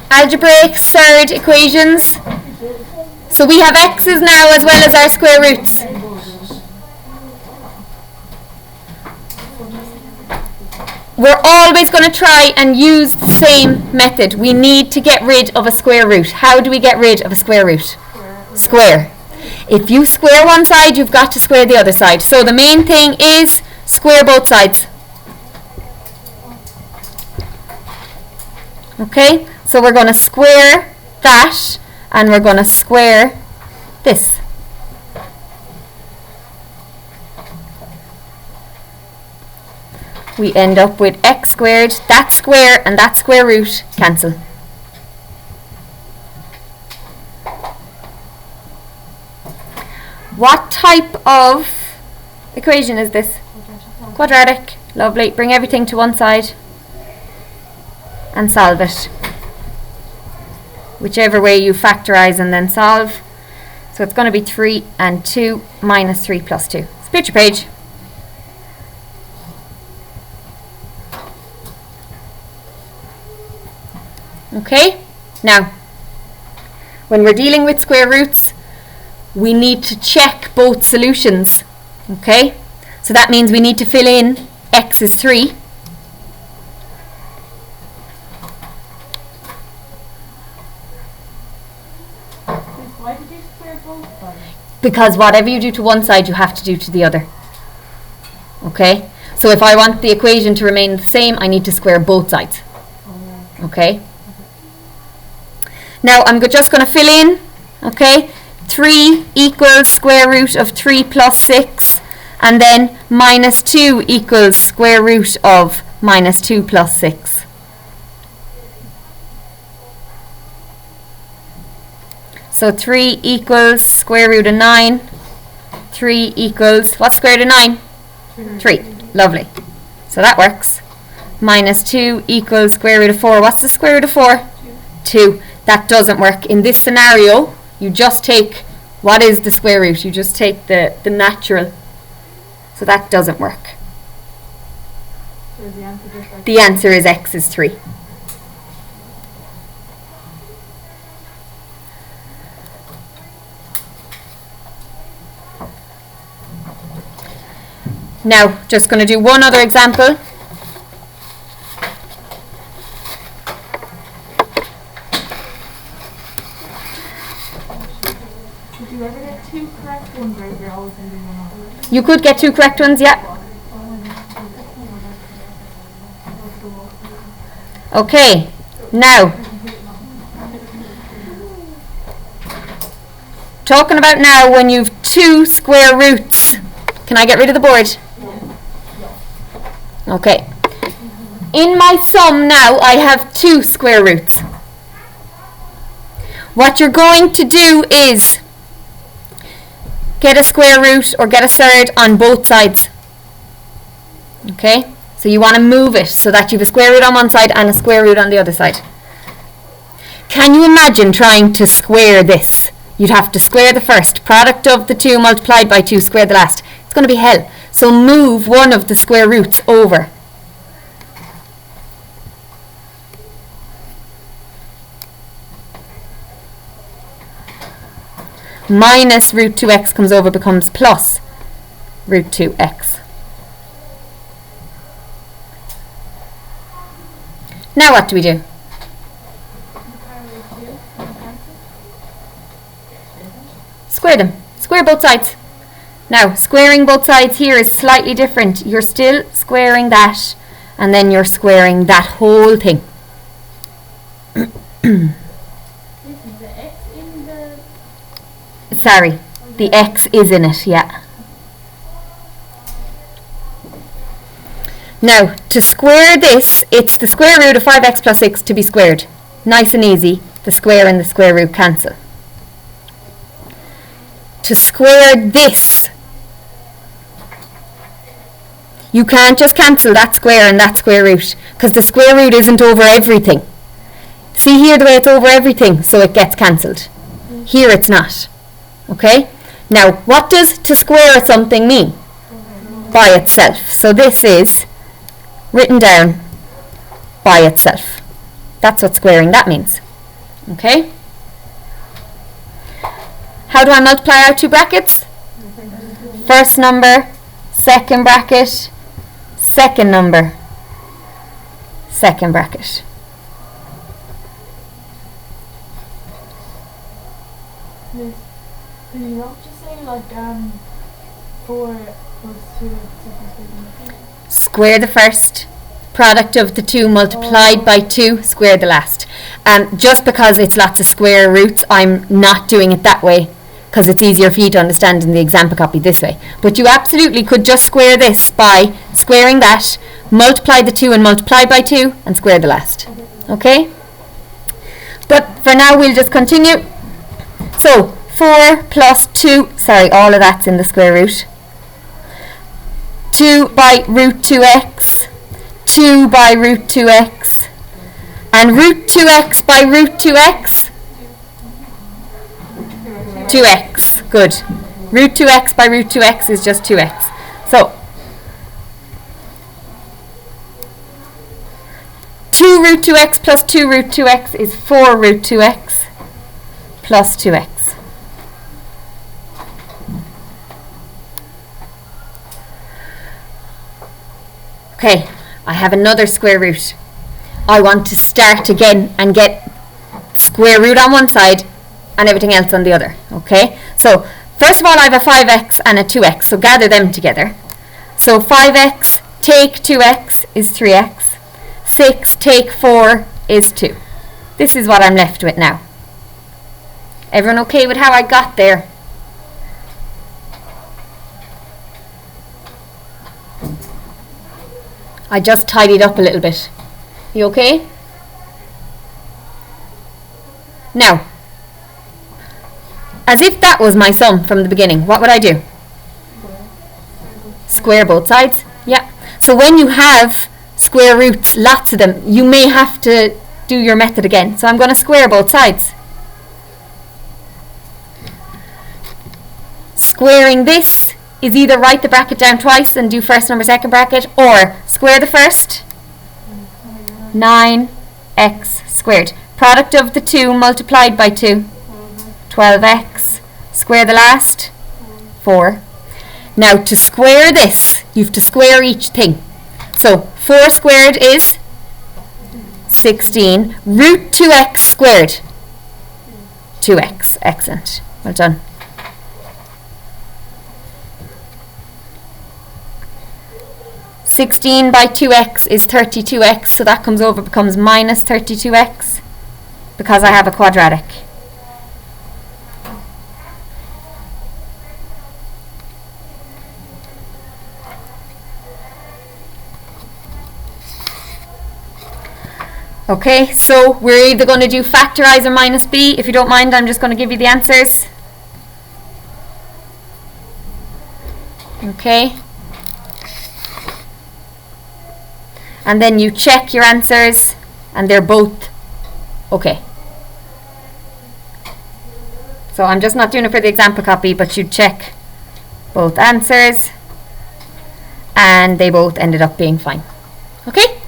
Algebraic surd equations. So we have x's now as well as our square roots. We're always going to try and use the same method. We need to get rid of a square root. How do we get rid of a square root? Square. If you square one side, you've got to square the other side. So the main thing is square both sides. Okay? So we're going to square that, and we're going to square this. We end up with x squared, that square and that square root cancel. What type of equation is this? Quadratic. Lovely. Bring everything to one side and solve it. Whichever way you factorize and then solve. So it's going to be 3 and 2 minus 3 plus 2. Split your page. Okay, now when we're dealing with square roots, we need to check both solutions. Okay, so that means we need to fill in x is 3. Why did you square both sides? Because whatever you do to one side, you have to do to the other. Okay, so if I want the equation to remain the same, I need to square both sides. Okay. Now I'm just going to fill in, okay, 3 equals square root of 3 plus 6, and then minus 2 equals square root of minus 2 plus 6. So 3 equals square root of 9, 3 equals, what's square root of 9? 3. Lovely. So that works. Minus 2 equals square root of 4. What's the square root of 4? 2. That doesn't work. In this scenario, you just take, what is the square root? You just take the natural. So that doesn't work. So the answer just like The answer is x is 3. Now, just going to do one other example. Did you ever get 2 correct ones, or is there always going to be one off? You could get 2 correct ones, yeah. Okay, now, talking about now when you've 2 square roots. Can I get rid of the board? Okay. In my sum now, I have 2 square roots. What you're going to do is get a square root or get a surd on both sides. Okay? So you want to move it so that you have a square root on one side and a square root on the other side. Can you imagine trying to square this? You'd have to square the first. Product of the 2 multiplied by 2, square the last. It's going to be hell. So move one of the square roots over. Minus root 2x comes over, becomes plus root 2x. Now what do we do? Square them. Square both sides. Now, squaring both sides here is slightly different. You're still squaring that, and then you're squaring that whole thing. Sorry, the x is in it, yeah. Now, to square this, it's the square root of 5x plus 6 to be squared. Nice and easy. The square and the square root cancel. To square this, you can't just cancel that square and that square root, because the square root isn't over everything. See here the way it's over everything, so it gets cancelled. Here it's not. Okay? Now, what does to square something mean? By itself. So this is written down by itself. That's what squaring that means. Okay? How do I multiply our two brackets? First number, second bracket, second number, second bracket. Miss, can you not just say like 4 plus 2 Square the first, product of the two multiplied by 2, square the last. Just because it's lots of square roots, I'm not doing it that way, because it's easier for you to understand in the example copy this way. But you absolutely could just square this by squaring that, multiply the 2 and multiply by 2, and square the last. Okay? But for now we'll just continue. So 4 plus 2, sorry, all of that's in the square root. 2 by root 2x, 2 by root 2x, and root 2x by root 2x, 2x, good. Root 2x by root 2x is just 2x. So 2 root 2x plus 2 root 2x is 4 root 2x plus 2x. Okay, I have another square root. I want to start again and get square root on one side and everything else on the other. Okay, so first of all I have a 5x and a 2x, so gather them together. So 5x take 2x is 3x, 6 take 4 is 2. This is what I'm left with now. Everyone okay with how I got there? I just tidied up a little bit. You okay? Now, as if that was my sum from the beginning, what would I do? Square both sides. Yeah. So when you have square roots, lots of them, you may have to do your method again. So I'm going to square both sides. Squaring this is either write the bracket down twice and do first number second bracket, or square the first, 9x squared. Product of the 2 multiplied by 2, 12x. Square the last, 4. Now to square this, you have to square each thing. So 4 squared is 16. Root 2x squared, 2x. Excellent. Well done. (16 by 2x is 32x, so that comes over, becomes minus 32x, because I have a quadratic. Okay, so we're either going to do factorize or minus b. If you don't mind, I'm just going to give you the answers. Okay. And then you check your answers, and they're both okay. So I'm just not doing it for the example copy, but you check both answers, and they both ended up being fine. Okay?